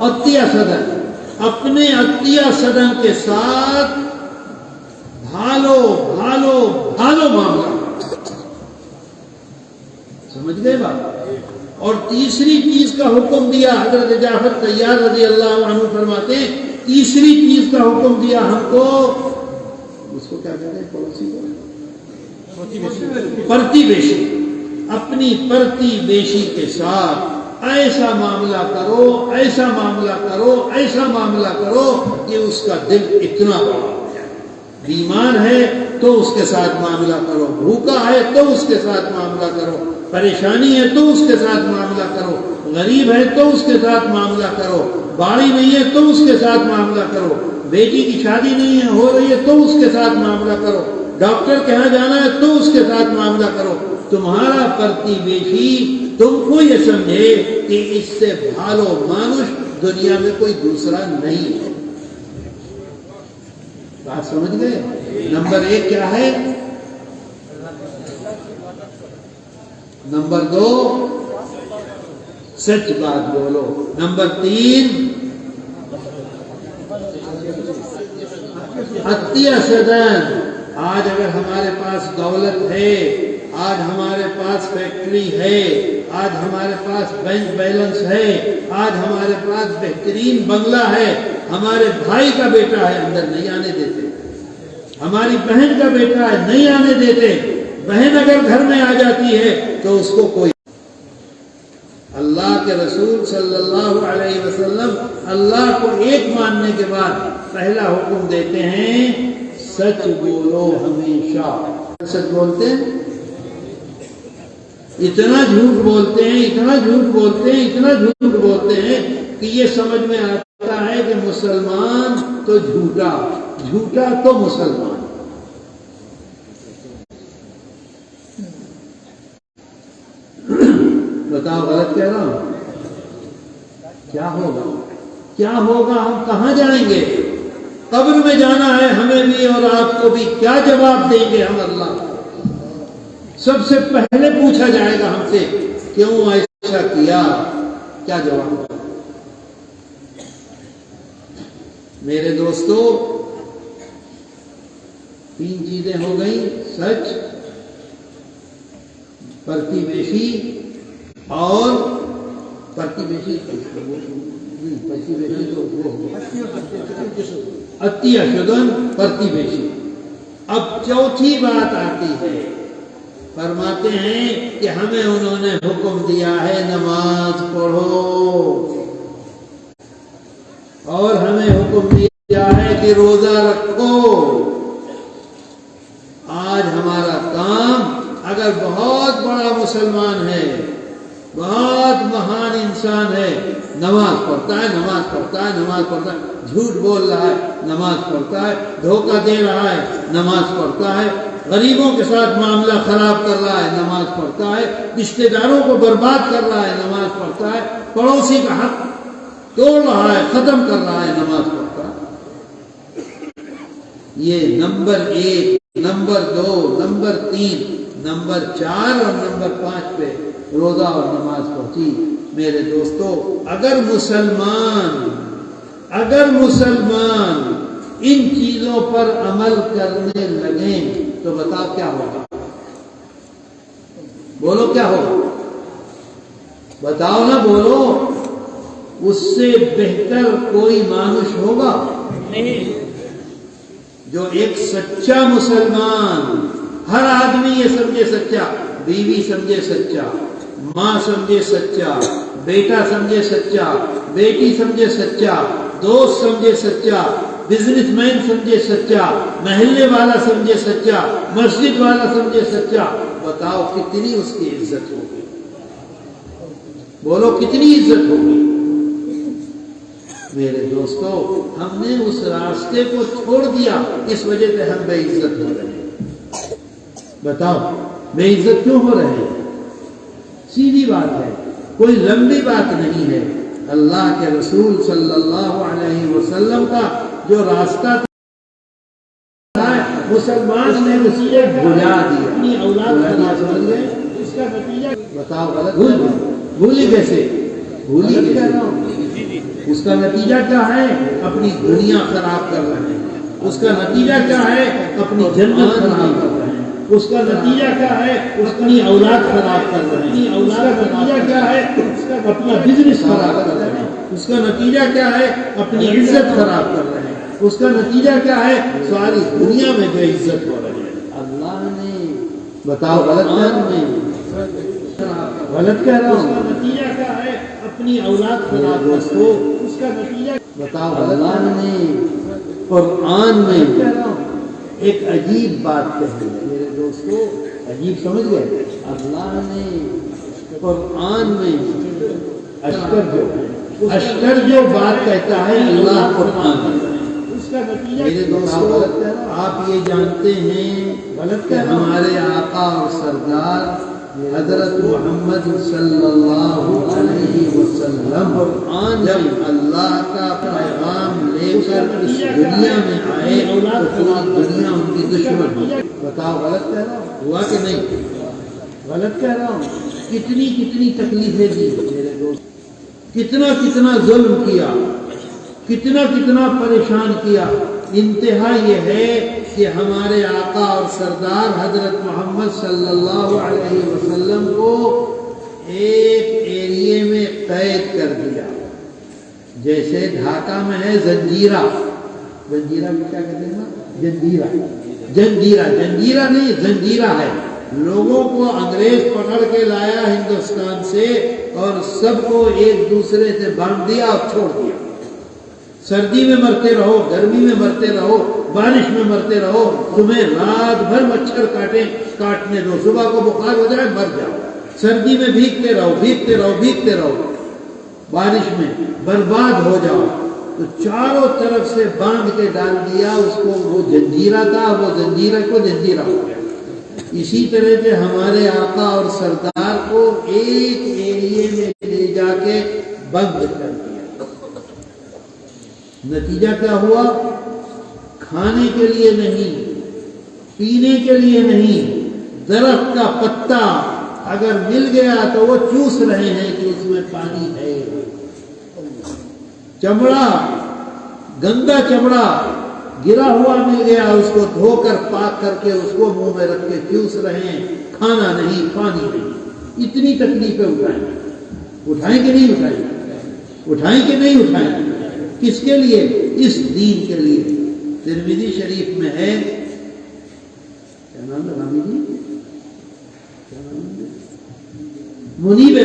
A: عطیہ صدر. اپنے عطیہ صدر کے ساتھ بھالو بھالو بھالو معاملہ. سمجھ گئے بات؟ اور تیسری چیز کا حکم دیا حضرت جعفر طیار رضی اللہ عنہ فرماتے ہیں، تیسری چیز کا حکم دیا ہم کو، اس کو کیا کہتے ہیں پڑوسی کو؟ پرتی بیشی. اپنی پرتی بیشی کے ساتھ ایسا معاملہ کرو، ایسا معاملہ کرو، ایسا معاملہ کرو کہ اس کا دل اتنا بڑا ہو جائے. بیمار ہے تو اس کے ساتھ معاملہ کرو، بھوکا ہے تو اس کے ساتھ معاملہ کرو، پریشانی ہے تو اس کے ساتھ معاملہ کرو، غریب ہے تو اس کے ساتھ معاملہ کرو، باڑی نہیں ہے تو اس کے ساتھ معاملہ کرو، بیٹی کی شادی نہیں ہے ہو رہی ہے تو اس کے ساتھ معاملہ کرو، ڈاکٹر کے یہاں جانا ہے تو اس کے ساتھ معاملہ کرو. تمہارا پرتی بیشی تم کو یہ سمجھے کہ اس سے بھالو مانوش دنیا میں کوئی دوسرا نہیں ہے. بات سمجھ گئے؟ نمبر 1 کیا ہے؟ نمبر 2 سچ بات بولو. نمبر 3 عطیہ صدر. آج اگر ہمارے پاس دولت ہے، آج ہمارے پاس فیکٹری ہے، آج ہمارے پاس بینک بیلنس ہے، آج ہمارے پاس بہترین بنگلہ ہے، ہمارے بھائی کا بیٹا ہے اندر نہیں آنے دیتے، ہماری بہن کا بیٹا ہے نہیں آنے دیتے. بہن اگر گھر میں آ جاتی ہے تو اس کو کوئی. اللہ کے رسول صلی اللہ علیہ وسلم اللہ کو ایک ماننے کے بعد پہلا حکم دیتے ہیں سچ بولو ہمیشہ. سچ بولتے ہیں، اتنا جھوٹ بولتے ہیں، اتنا جھوٹ بولتے ہیں، اتنا جھوٹ بولتے ہیں کہ یہ سمجھ میں آتا ہے کہ مسلمان تو جھوٹا، جھوٹا تو مسلمان. بتاؤ غلط کہہ رہا ہوں؟ کیا ہوگا؟ کیا ہوگا؟ ہم کہاں جائیں گے؟ قبر میں جانا ہے ہمیں بھی اور آپ کو بھی. کیا جواب دیں گے ہم اللہ کو؟ سب سے پہلے پوچھا جائے گا ہم سے کیوں ایسا کیا؟ کیا جواب؟ میرے دوستو 3 چیزیں ہو گئی: سچ، پرتی بیشی اور پرتی بیشی عطیہ شدن، پرتی بیشی. اب چوتھی بات آتی ہے، فرماتے ہیں کہ ہمیں انہوں نے حکم دیا ہے نماز پڑھو، اور ہمیں حکم دیا ہے کہ روزہ رکھو. آج ہمارا کام، اگر بہت بڑا مسلمان ہے، بہت مہان انسان ہے، نماز پڑھتا ہے، نماز پڑھتا ہے، نماز پڑھتا ہے، جھوٹ بول رہا ہے، نماز پڑھتا ہے، دھوکہ دے رہا ہے، نماز پڑھتا ہے، غریبوں کے ساتھ معاملہ خراب کر رہا ہے، نماز پڑھتا ہے، رشتے داروں کو برباد کر رہا ہے، نماز پڑھتا ہے، پڑوسی کا حق توڑ رہا ہے، ختم کر رہا ہے، نماز پڑھتا ہے. یہ نمبر 1، نمبر 2، نمبر 3، نمبر 4 اور نمبر 5 پہ روزہ اور نماز پہنچی. میرے دوستو اگر مسلمان ان چیزوں پر عمل کرنے لگیں تو بتاؤ کیا ہوگا؟ بولو کیا ہوگا؟ بتاؤ نا، بولو. اس سے بہتر کوئی مانوش ہوگا نہیں. جو ایک سچا مسلمان، ہر آدمی یہ سمجھے سچا، بیوی سمجھے سچا، ماں سمجھے سچا، بیٹا سمجھے سچا، بیٹی سمجھے سچا، دوست سمجھے سچا، بزنس مین سمجھے سچا، محلے والا سمجھے سچا، مسجد والا سمجھے سچا. بتاؤ کتنی اس کی عزت ہوگی؟ بولو کتنی عزت ہوگی؟ میرے دوستو ہم نے اس راستے کو چھوڑ دیا، اس وجہ سے ہم بے عزت ہو رہے ہیں. بتاؤ بے عزت کیوں ہو رہے ہیں؟ سیدھی بات ہے، کوئی لمبی بات نہیں ہے. اللہ کے رسول صلی اللہ علیہ وسلم کا جو راستہ تھا مسلمان نے اسے بھلا دیا. اپنی اولاد سمجھ گئے، کا نتیجہ بتاؤ غلط بھولی کیسے بھولی کیسے اس کا نتیجہ کیا ہے اپنی دنیا خراب کر رہے ہیں اس کا نتیجہ کیا ہے اپنی جنت خراب کر رہے ہیں اس کا نتیجہ کیا ہے اس کی اولاد خراب کر رہے ہیں اس کا نتیجہ کیا ہے اپنا بزنس خراب کر رہے ہیں اس کا نتیجہ کیا ہے اپنی عزت خراب کر رہے ہیں اس کا نتیجہ کیا ہے ساری دنیا میں بے عزت ہو رہی ہے اللہ نے بتاؤ غلط غلط کہہ رہا ہوں اس کا نتیجہ کیا ہے اپنی اولاد خراب کر دو اس کا نتیجہ بتاؤ اللہ نے قرآن میں ایک عجیب بات کہی ہے میرے دوستو عجیب سمجھ گئے اللہ نے قرآن میں اشکر جو بات کہتا ہے اللہ قرآن اس کا نتیجہ میرے دوستو آپ یہ جانتے ہیں کہ ہمارے آقا اور سردار حضرت محمد صلی اللہ علیہ وسلم جب اللہ کا پیغام لے کر اس دنیا میں آئے تو پوری دنیا ان کی دشمن ہے بتاؤ غلط کہہ رہا ہوں ہوا کہ نہیں غلط کہہ رہا ہوں کتنی کتنی تکلیفیں دی میرے دوست کتنا کتنا ظلم کیا کتنا کتنا پریشان کیا انتہا یہ ہے کہ ہمارے آقا اور سردار حضرت محمد صلی اللہ علیہ وسلم کو ایک ایریے میں قید کر دیا جیسے ڈھاکہ میں ہے زنجیرہ زنجیرہ میں کیا کہتے ہیں نا جنجیرہ نہیں زنجیرہ ہے لوگوں کو انگریز پکڑ کے لایا ہندوستان سے اور سب کو ایک دوسرے سے باندھ دیا اور چھوڑ دیا سردی میں مرتے رہو گرمی میں مرتے رہو بارش میں مرتے رہو تمہیں رات بھر مچھر کاٹنے دو صبح کو بخار ہو جائے مر جاؤ سردی میں بھیگتے رہو بارش میں برباد ہو جاؤ تو چاروں طرف سے باندھ کے ڈال دیا اس کو وہ جنجیرہ تھا وہ جنجیرہ کو جنجیرہ ہو گیا اسی طرح سے ہمارے آقا اور سردار کو ایک ایریے میں لے جا کے بند کر دیا نتیجہ کیا ہوا کھانے کے لیے نہیں پینے کے لیے نہیں درخت کا پتا اگر مل گیا تو وہ چوس رہے ہیں کہ اس میں پانی ہے چمڑا گندا چمڑا گرا ہوا مل گیا اس کو دھو کر پاک کر کے اس کو منہ میں رکھ کے چوس رہے ہیں کھانا نہیں پانی نہیں اتنی تکلیفیں اٹھائیں کہ نہیں اٹھائیں کس کے لیے اس دین کے لیے ترمذی شریف میں ہے کیا نام ہے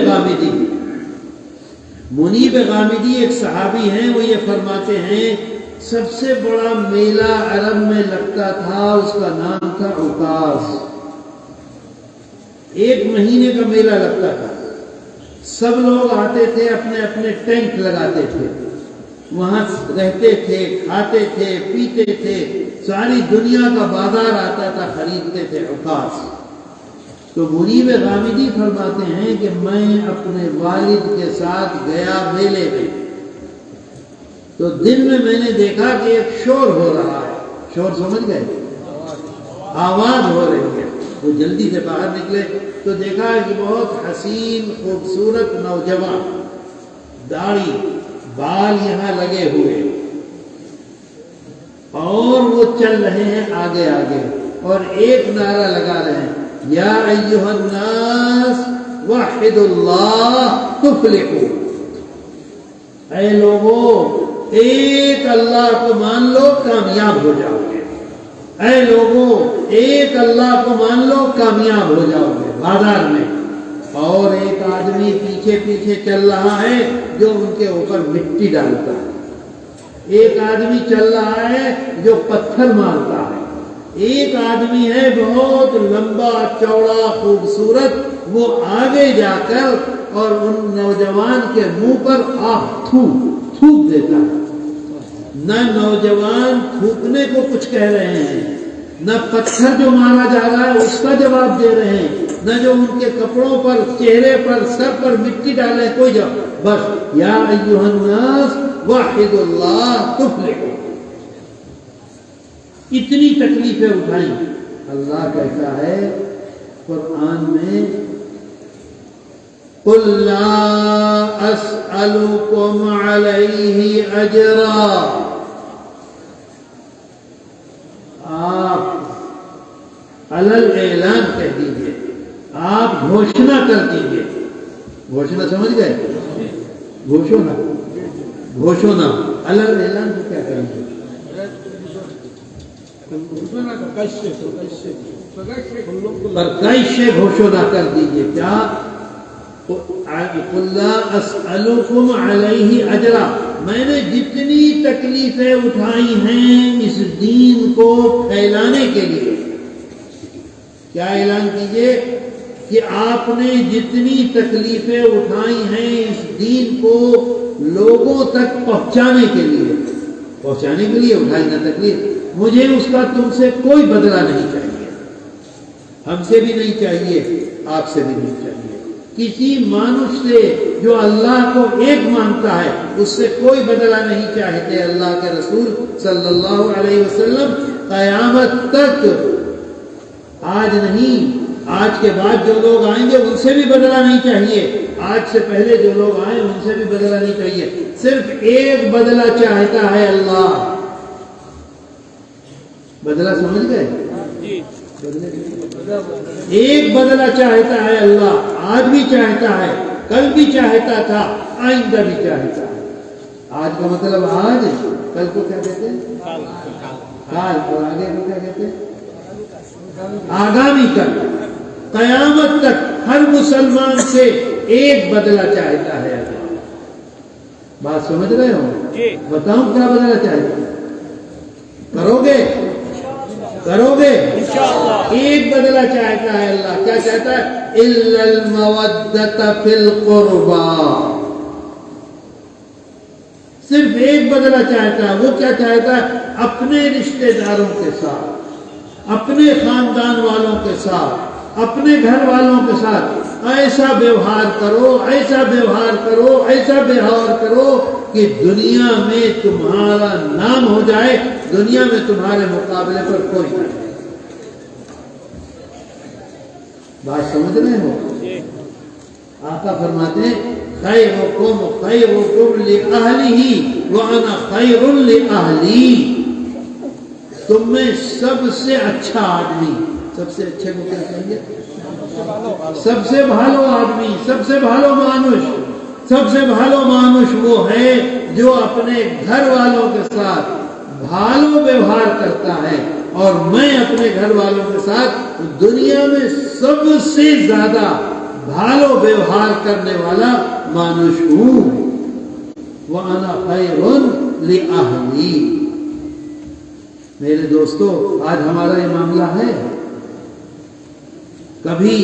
A: غامدی منیب غامدی ایک صحابی ہیں وہ یہ فرماتے ہیں سب سے بڑا میلہ عرب میں لگتا تھا اس کا نام تھا عکاظ ایک مہینے کا میلہ لگتا تھا سب لوگ آتے تھے اپنے اپنے ٹینٹ لگاتے تھے وہاں رہتے تھے کھاتے تھے پیتے تھے ساری دنیا کا بازار آتا تھا خریدتے تھے عکاظ تو منیب غامدی فرماتے ہیں کہ میں اپنے والد کے ساتھ گیا میلے میں تو دن میں نے دیکھا کہ ایک شور ہو رہا ہے شور سمجھ گئے آواز ہو رہی ہے وہ جلدی سے باہر نکلے تو دیکھا کہ بہت حسین خوبصورت نوجوان داڑھی بال یہاں لگے ہوئے اور وہ چل رہے ہیں آگے آگے اور ایک نعرہ لگا رہے ہیں یا ایھا الناس وحد اللہ تفلحوا اے لوگوں ایک اللہ کو مان لو کامیاب ہو جاؤ گے اے لوگوں ایک اللہ کو مان لو کامیاب ہو جاؤ گے بازار میں اور ایک آدمی پیچھے پیچھے چل رہا ہے جو ان کے اوپر مٹی ڈالتا ہے ایک آدمی چل رہا ہے جو پتھر مارتا ہے ایک آدمی ہے بہت لمبا چوڑا خوبصورت وہ آگے جا کر اور ان نوجوان کے منہ پر آہ تھوک دیتا ہے نہ نوجوان تھوکنے کو کچھ کہہ رہے ہیں نہ پتھر جو مارا جا رہا ہے اس کا جواب دے رہے ہیں نہ جو ان کے کپڑوں پر چہرے پر سر پر مٹی ڈالے کوئی جواب بس یا ایھا الناس وحد اللہ تفلحوا اتنی تکلیفیں اٹھائیں اللہ کہتا ہے قرآن میں قل لا اسألكم علیہ اجرا، آپ علل اعلان کہہ دیجئے، آپ گھوشنا کر دیجئے. گھوشنا سمجھ گئے؟ گھوشنا علل اعلان کو کیا کریں گے؟ پرکش سے گھوشنا کر دیجئے. کیا؟ قل لا اسألكم علیہ اجرا، میں نے جتنی تکلیفیں اٹھائی ہیں اس دین کو پھیلانے کے لیے. کیا اعلان کیجئے کہ آپ نے جتنی تکلیفیں اٹھائی ہیں اس دین کو لوگوں تک پہنچانے کے لیے اٹھائی نہ تکلیف، مجھے اس کا تم سے کوئی بدلہ نہیں چاہیے، ہم سے بھی نہیں چاہیے، آپ سے بھی نہیں چاہیے. کسی مانوش سے جو اللہ کو ایک مانتا ہے اس سے کوئی بدلہ نہیں چاہتے. اللہ کے رسول صلی اللہ علیہ وسلم قیامت تک، آج نہیں، آج کے بعد جو لوگ آئیں گے ان سے بھی بدلہ نہیں چاہیے، آج سے پہلے جو لوگ آئے ان سے بھی بدلہ نہیں چاہیے. صرف ایک بدلہ چاہتا ہے اللہ. بدلہ سمجھ گئے؟ ایک بدلہ چاہتا ہے اللہ، آج بھی چاہتا ہے، کل بھی چاہتا تھا، آئندہ بھی چاہتا ہے. آج کا مطلب آج، کل کو کیا کہتے ہیں؟ کال. اور آگے کو کیا کہتے ہیں؟ آگامی کل. قیامت تک ہر مسلمان سے ایک بدلہ چاہتا ہے اللہ. بات سمجھ رہے ہو؟ بتاؤں کیا بدلہ چاہتا ہے؟ کرو گے؟ ایک بدلہ چاہتا ہے اللہ. کیا چاہتا ہے؟ الا المودۃ فی القربى. صرف ایک بدلہ چاہتا ہے. وہ کیا چاہتا ہے؟ اپنے رشتہ داروں کے ساتھ، اپنے خاندان والوں کے ساتھ، اپنے گھر والوں کے ساتھ ایسا ویوہار کرو، ایسا ویوہار کرو، ایسا ویوہار کرو کہ دنیا میں تمہارا نام ہو جائے، دنیا میں تمہارے مقابلے پر کوئی نہ رہے. بات سمجھ رہے ہو؟ آقا فرماتے ہیں خیرکم خیرکم لأہلہ وانا خیر لأہلی. تم میں سب سے اچھا آدمی، سب سے اچھے کو کیا کہیں گے؟ سب سے بھالو آدمی، سب سے بھالو مانوش، سب سے بھالو مانوش وہ ہے جو اپنے گھر والوں کے ساتھ بھالو ویوہار کرتا ہے. اور میں اپنے گھر والوں کے ساتھ دنیا میں سب سے زیادہ بھالو ویوہار کرنے والا مانوش ہوں. وَأَنَا خَيْرٌ لِأَهْلِي. میرے دوستو، آج ہمارا یہ معاملہ ہے. کبھی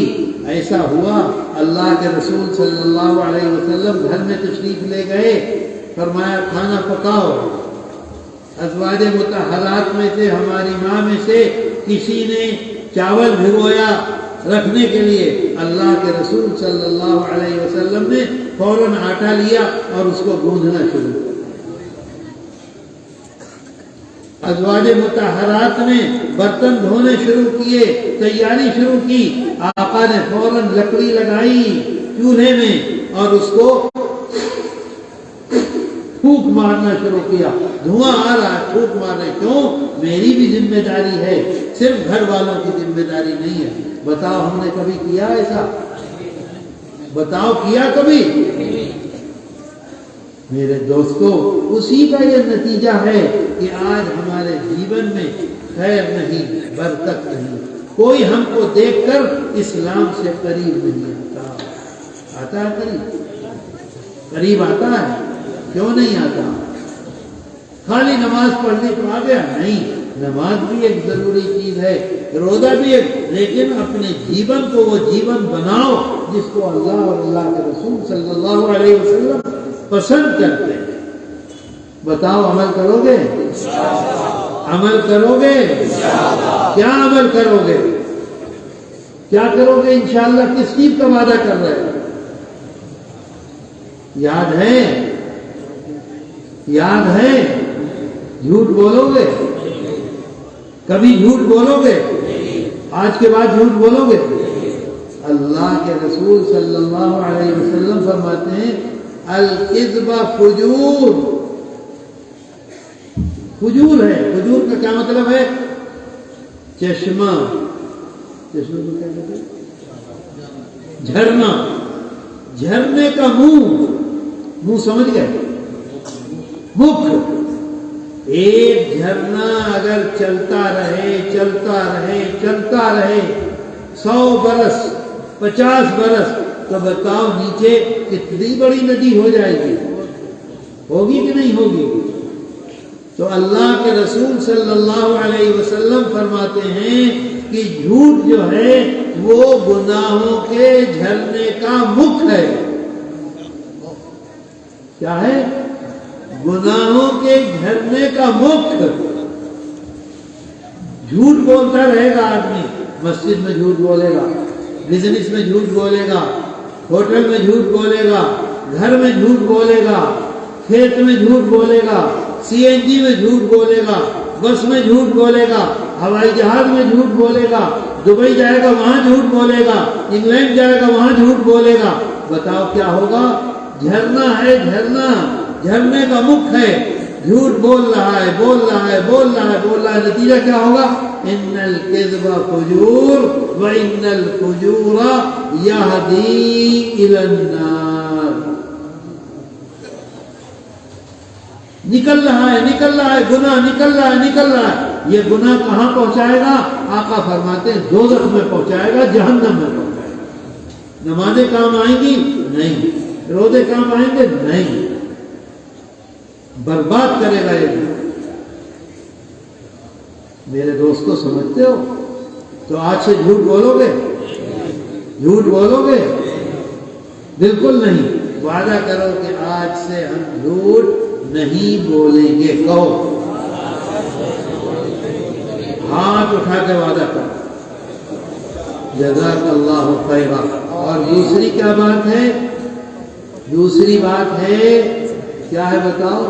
A: ایسا ہوا اللہ کے رسول صلی اللہ علیہ وسلم گھر میں تشریف لے گئے، فرمایا کھانا پکاؤ. ازواج مطہرات میں سے ہماری ماں میں سے کسی نے چاول بھگویا رکھنے کے لیے، اللہ کے رسول صلی اللہ علیہ وسلم نے فوراً آٹا لیا اور اس کو گوندھنا شروع کیا. ازواج مطہرات نے برتن دھونے شروع کیے، تیاری شروع کی. آقا نے فوراً لکڑی لگائی چولہے میں اور اس کو پھونک مارنا شروع کیا. دھواں آ رہا ہے، پھونک مار رہے. کیوں؟ میری بھی ذمہ داری ہے، صرف گھر والوں کی ذمہ داری نہیں ہے. بتاؤ ہم نے کبھی کیا ایسا؟ بتاؤ کیا کبھی؟ میرے دوستو، اسی کا یہ نتیجہ ہے کہ آج ہمارے جیون میں خیر نہیں، برکت نہیں. کوئی ہم کو دیکھ کر اسلام سے قریب نہیں آتا. آتا ہے قریب آتا ہے؟ کیوں نہیں آتا؟ خالی نماز پڑھنے تو آ گیا؟ نہیں، نماز بھی ایک ضروری چیز ہے، روزہ بھی ایک، لیکن اپنے جیون کو وہ جیون بناؤ جس کو اللہ اور اللہ کے رسول صلی اللہ علیہ وسلم پسند کرتے ہیں. بتاؤ عمل کرو گے؟ عمل کرو گے؟ کیا عمل کرو گے؟ کیا کرو گے انشاءاللہ؟ کس چیز کا وعدہ کر رہے ہیں؟ یاد ہے؟ یاد ہے؟ جھوٹ بولو گے؟ کبھی جھوٹ بولو گے؟ آج کے بعد جھوٹ بولو گے؟ اللہ کے رسول صلی اللہ علیہ وسلم فرماتے ہیں الکذب فجور، فجور ہے۔ فجور کا کیا مطلب ہے؟ چشمہ، چشمہ کو کیا کہتے ہیں؟ جھرنا، جھرنے کا منہ، منہ سمجھ گئے؟ مکھ۔ ایک جھرنا اگر چلتا رہے چلتا رہے چلتا رہے 100 برس 50 برس، تو بتاؤ نیچے کتنی بڑی ندی ہو جائے گی؟ ہوگی کہ نہیں ہوگی؟ تو اللہ کے رسول صلی اللہ علیہ وسلم فرماتے ہیں کہ جھوٹ جو ہے وہ گناہوں کے جھرنے کا مکھ ہے۔ کیا ہے؟ گناہوں کے جھرنے کا مکھ۔ جھوٹ بولتا رہے گا آدمی، مسجد میں جھوٹ بولے گا، بزنس میں جھوٹ بولے گا، ہوٹل میں جھوٹ بولے گا، گھر میں جھوٹ بولے گا، کھیت میں جھوٹ بولے گا، سی این جی میں جھوٹ بولے گا، بس میں جھوٹ بولے گا، ہوائی جہاز میں جھوٹ بولے گا، دبئی جائے گا وہاں جھوٹ بولے گا، انگلینڈ جائے گا وہاں جھوٹ بولے گا۔ بتاؤ کیا ہوگا؟ جھرنا ہے، جھرنا، جھرنے کا مکھ ہے۔ جھوٹ بول رہا ہے، بول رہا ہے، بول رہا ہے، بول رہا ہے، نتیجہ کیا ہوگا؟ ان الکذب فجور وان الفجور یہدی الی النار۔ نکل رہا ہے، نکل رہا ہے، گناہ نکل رہا ہے، نکل رہا ہے۔ یہ گناہ کہاں پہنچائے گا؟ آقا فرماتے ہیں دوزخ میں پہنچائے گا، جہنم میں پہنچائے گا۔ نمازیں کام آئیں گی؟ نہیں۔ روزے کام آئیں گے؟ نہیں۔ برباد کرے گا یہ۔ میرے دوستو سمجھتے ہو؟ تو آج سے جھوٹ بولو گے؟ جھوٹ بولو گے؟ بالکل نہیں۔ وعدہ کرو کہ آج سے ہم جھوٹ نہیں بولیں گے۔ کہو، ہاتھ اٹھا کے وعدہ کرو۔ جزاک اللہ خیرا۔ اور دوسری کیا بات ہے؟ دوسری بات ہے کیا ہے بتاؤ؟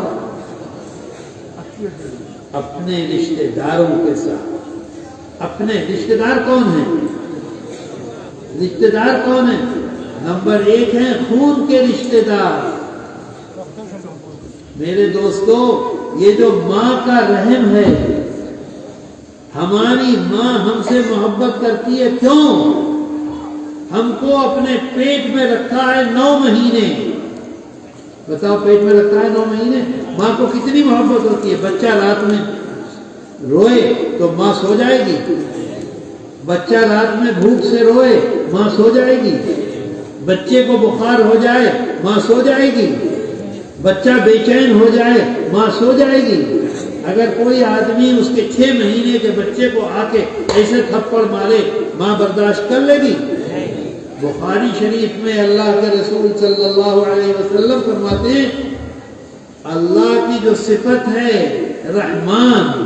A: اپنے رشتہ داروں کے ساتھ۔ اپنے رشتہ دار کون ہیں؟ رشتہ دار کون ہیں؟ نمبر 1 ہیں خون کے رشتہ دار۔ میرے دوستو، یہ جو ماں کا رحم ہے، ہماری ماں ہم سے محبت کرتی ہے۔ کیوں؟ ہم کو اپنے پیٹ میں رکھا ہے 9 مہینے۔ بتاؤ، پیٹ میں رکھا ہے 9 مہینے، ماں کو کتنی محبت ہوتی ہے۔ بچہ رات میں روئے تو ماں سو جائے گی؟ بچہ رات میں بھوک سے روئے ماں سو جائے گی؟ بچے کو بخار ہو جائے ماں سو جائے گی؟ بچہ بے چین ہو جائے ماں سو جائے گی؟ اگر کوئی آدمی اس کے 6 مہینے کے بچے کو آ کے ایسے تھپڑ مارے، ماں برداشت کر لے گی؟ بخاری شریف میں اللہ کے رسول صلی اللہ علیہ وسلم فرماتے ہیں اللہ کی جو صفت ہے رحمان،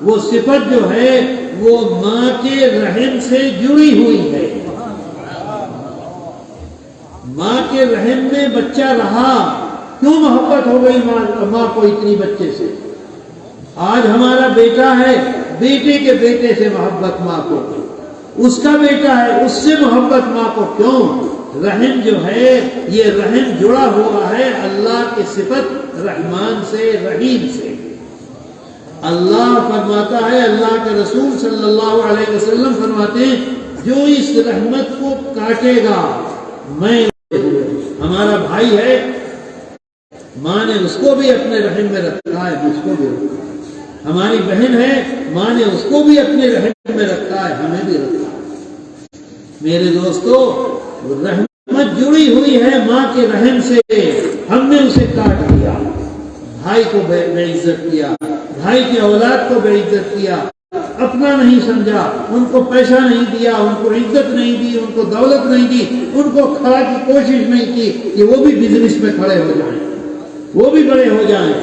A: وہ صفت جو ہے وہ ماں کے رحم سے جڑی ہوئی ہے۔ ماں کے رحم میں بچہ رہا، کیوں محبت ہو گئی ماں کو اتنی بچے سے؟ آج ہمارا بیٹا ہے، بیٹے کے بیٹے سے محبت ماں کو، اس کا بیٹا ہے اس سے محبت ماں کو۔ کیوں؟ رحم جو ہے، یہ رحم جڑا ہوا ہے اللہ کی صفت رحمان سے، رحیم سے۔ اللہ فرماتا ہے، اللہ کے رسول صلی اللہ علیہ وسلم فرماتے ہیں جو اس رحمت کو کاٹے گا، میں ہمارا بھائی ہے، ماں نے اس کو بھی اپنے رحم میں رکھا ہے، مجھ کو بھی رکھا ہے۔ ہماری بہن ہے، ماں نے اس کو بھی اپنے رحم میں رکھا ہے، ہمیں بھی رکھا ہے۔ میرے دوستو، رحمت جڑی ہوئی ہے ماں کے رحم سے، ہم نے اسے کاٹ دیا، بھائی کو بے عزت کیا، بھائی کی اولاد کو بے عزت کیا، اپنا نہیں سمجھا، ان کو پیسہ نہیں دیا، ان کو عزت نہیں دی، ان کو دولت نہیں دی، ان کو کھڑا کی کوشش نہیں کی کہ وہ بھی بزنس میں کھڑے ہو جائیں، وہ بھی بڑے ہو جائیں۔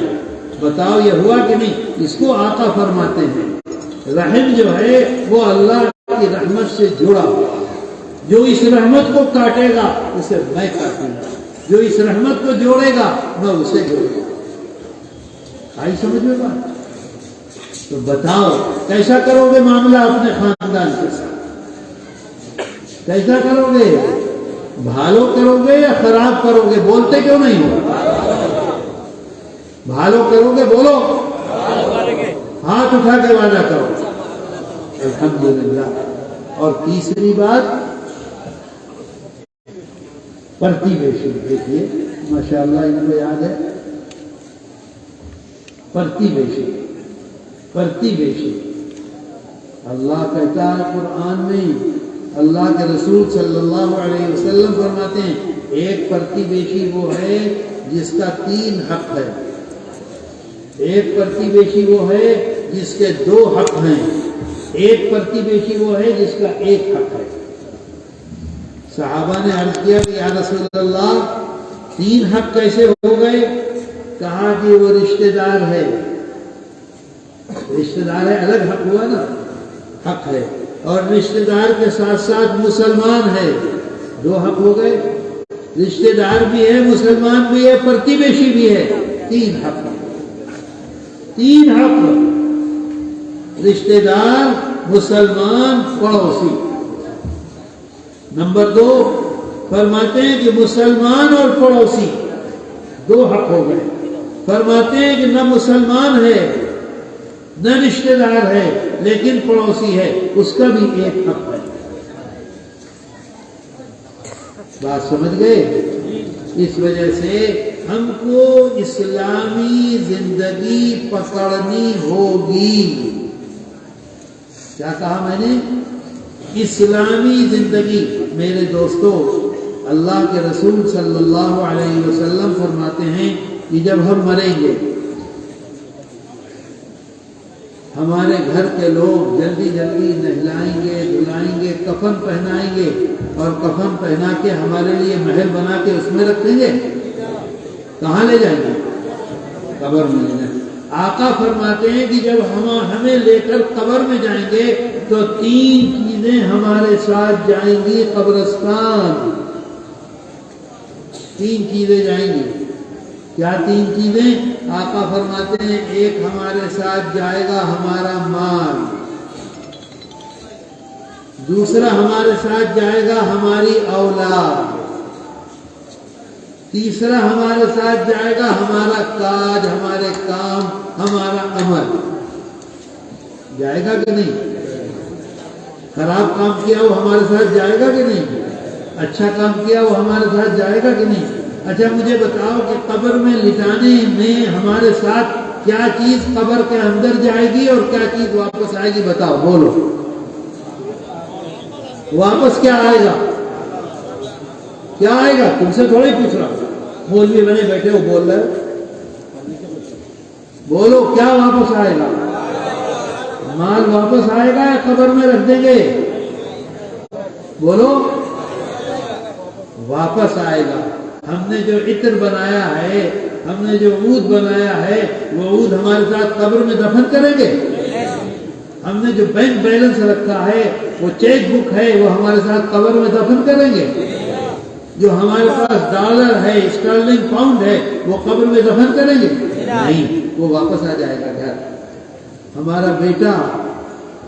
A: بتاؤ یہ ہوا کہ نہیں؟ اس کو آقا فرماتے ہیں رحم جو ہے وہ اللہ کی رحمت سے جڑا ہوا، جو اس رحمت کو کاٹے گا اسے میں کاٹوں گا، جو اس رحمت کو جوڑے گا میں اسے جوڑوں گا۔ آئی سمجھ میں بات؟ تو بتاؤ کیسا کرو گے معاملہ اپنے خاندان کے ساتھ؟ کیسا کرو گے؟ بھالو کرو گے یا خراب کرو گے؟ بولتے کیوں نہیں ہو؟ بھالو کرو گے؟ بولو، ہاتھ اٹھا کے وعدہ کرو۔ الحمدللہ۔ اور تیسری بات پرتی بیشی، دیکھیے ماشاءاللہ ان کو یاد ہے پرتی بیشی، پرتی بیشی۔ اللہ کہتا ہے قرآن میں، اللہ کے رسول صلی اللہ علیہ وسلم فرماتے ہیں ایک پرتی بیشی وہ ہے جس کا 3 حق ہے، ایک پرتی بیشی وہ ہے جس کے 2 حق ہیں، ایک پرتی بیشی وہ ہے جس کا 1 حق ہے۔ صحابہ نے عرض کیا کہ یا رسول اللہ 3 حق کیسے ہو گئے؟ کہا کہ وہ رشتہ دار ہے، رشتہ دار ہے، الگ حق ہوا نا، حق ہے، اور رشتہ دار کے ساتھ ساتھ مسلمان ہے، 2 حق ہو گئے۔ رشتہ دار بھی ہے، مسلمان بھی ہے، پرتی بیشی بھی ہے، 3 حق، 3 حق، رشتہ دار، مسلمان، پڑوسی۔ نمبر 2 فرماتے ہیں کہ مسلمان اور پڑوسی 2 حق ہو گئے۔ فرماتے ہیں کہ نہ مسلمان ہے نہ رشتہ دار ہے لیکن پڑوسی ہے، اس کا بھی 1 حق ہے۔ بات سمجھ گئے؟ اس وجہ سے ہم کو اسلامی زندگی پکڑنی ہوگی۔ کیا کہا میں نے؟ اسلامی زندگی۔ میرے دوستو، اللہ کے رسول صلی اللہ علیہ وسلم فرماتے ہیں کہ جب ہم مریں گے، ہمارے گھر کے لوگ جلدی جلدی نہلائیں گے، دھلائیں گے، کفن پہنائیں گے، اور کفن پہنا کے ہمارے لیے محل بنا کے اس میں رکھیں گے۔ کہاں لے جائیں گے؟ قبر میں لے جائیں گے۔ آقا فرماتے ہیں کہ جب ہمیں لے کر قبر میں جائیں گے تو 3 چیزیں ہمارے ساتھ جائیں گی قبرستان، 3 چیزیں جائیں گی۔ کیا 3 چیزیں؟ آقا فرماتے ہیں ایک ہمارے ساتھ جائے گا ہمارا مال، دوسرا ہمارے ساتھ جائے گا ہماری اولاد، تیسرا ہمارے ساتھ جائے گا ہمارا کاج، ہمارے کام، ہمارا عمل۔ جائے گا کہ نہیں؟ خراب کام کیا وہ ہمارے ساتھ جائے گا کہ نہیں؟ اچھا کام کیا وہ ہمارے ساتھ جائے گا کہ نہیں؟ اچھا مجھے بتاؤ کہ قبر میں لٹانے میں ہمارے ساتھ کیا چیز قبر کے اندر جائے گی اور کیا چیز واپس آئے گی؟ بتاؤ، بولو۔ واپس کیا آئے گا؟ کیا آئے گا؟ تم سے تھوڑی پوچھ رہا ہوں، مولوی بنے بیٹھے ہو بول رہے ہو، بولو کیا واپس آئے گا؟ مال واپس آئے گا یا قبر میں رکھ دیں گے؟ بولو۔ واپس آئے گا۔ ہم نے جو عطر بنایا ہے، ہم نے جو عود بنایا ہے، وہ عود ہمارے ساتھ قبر میں دفن کریں گے؟ ہم نے جو بینک بیلنس رکھا ہے، وہ چیک بک ہے، وہ ہمارے ساتھ قبر میں دفن کریں گے؟ جو ہمارے پاس ڈالر ہے، اسٹرلنگ پاؤنڈ ہے، وہ قبر میں دفن کریں گے؟ نہیں، وہ واپس آ جائے گا گھر۔ ہمارا بیٹا،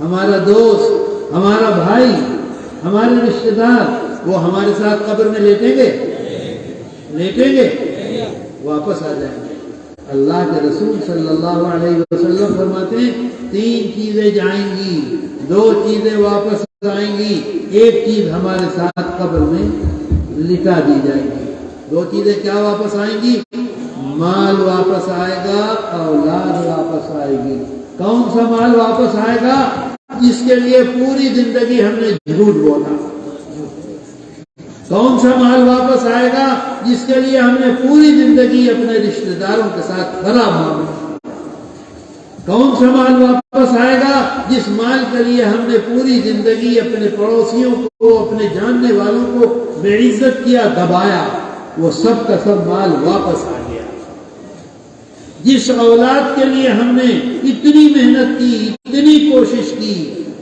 A: ہمارا دوست، ہمارا بھائی، ہمارے رشتہ دار، وہ ہمارے ساتھ قبر میں لیٹیں گے؟ لیٹیں گے؟ واپس آ جائیں گے۔ اللہ کے رسول صلی اللہ علیہ وسلم فرماتے ہیں 3 چیزیں جائیں گی، 2 چیزیں واپس آئیں گی، 1 چیز ہمارے ساتھ قبر میں لٹا دی جائے گی۔ 2 چیزیں کیا واپس آئیں گی؟ مال واپس آئے گا، اولاد واپس آئے گی۔ کون سا مال واپس آئے گا؟ جس کے لیے پوری زندگی ہم نے جھوٹ بولا۔ کون سا مال واپس آئے گا؟ جس کے لیے ہم نے پوری زندگی اپنے رشتہ داروں کے ساتھ خراب معاملہ۔ کون سا مال واپس آئے گا؟ جس مال کے لیے ہم نے پوری زندگی اپنے پڑوسیوں کو، اپنے جاننے والوں کو بے عزت کیا، دبایا، وہ سب کا سب مال واپس آ گیا۔ جس اولاد کے لیے ہم نے اتنی محنت کی، اتنی کوشش کی،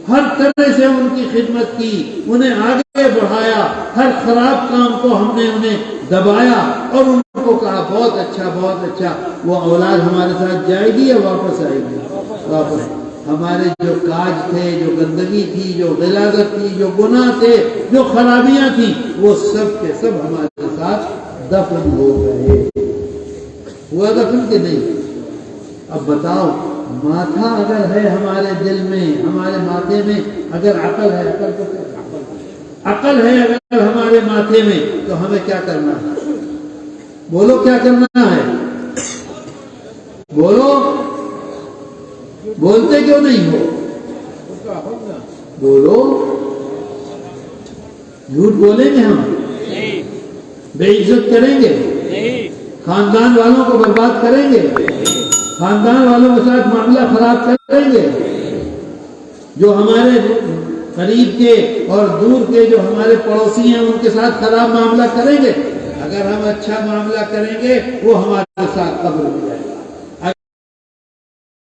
A: ہر طرح سے ان کی خدمت کی، انہیں آگے بڑھایا، ہر خراب کام کو ہم نے انہیں دبایا اور ان کو کہا بہت اچھا بہت اچھا، وہ اولاد ہمارے ساتھ جائے گی یا واپس آئے گی؟ واپس۔ ہمارے جو کاج تھے، جو گندگی تھی، جو غلاظت تھی، جو گناہ تھے، جو خرابیاں تھیں، وہ سب کے سب ہمارے ساتھ دفن ہو گئے۔ ہوا دفن کہ نہیں؟ اب بتاؤ، ماتھا اگر ہے ہمارے دل میں، ہمارے ماتھے میں اگر عقل ہے، عقل کو کیا؟ عقل ہے اگر ہمارے ماتھے میں، تو ہمیں کیا کرنا ہے؟ بولو کیا کرنا ہے؟ بولو، بولتے کیوں نہیں ہو؟ بولو، جھوٹ بولیں گے ہم؟ بے عزت کریں گے؟ خاندان والوں کو برباد کریں گے؟ خاندان والوں کے ساتھ معاملہ خراب کریں گے؟ جو ہمارے قریب کے اور دور کے جو ہمارے پڑوسی ہیں ان کے ساتھ خراب معاملہ کریں گے؟ اگر ہم اچھا معاملہ کریں گے وہ ہمارے ساتھ قبر میں جائیں گے۔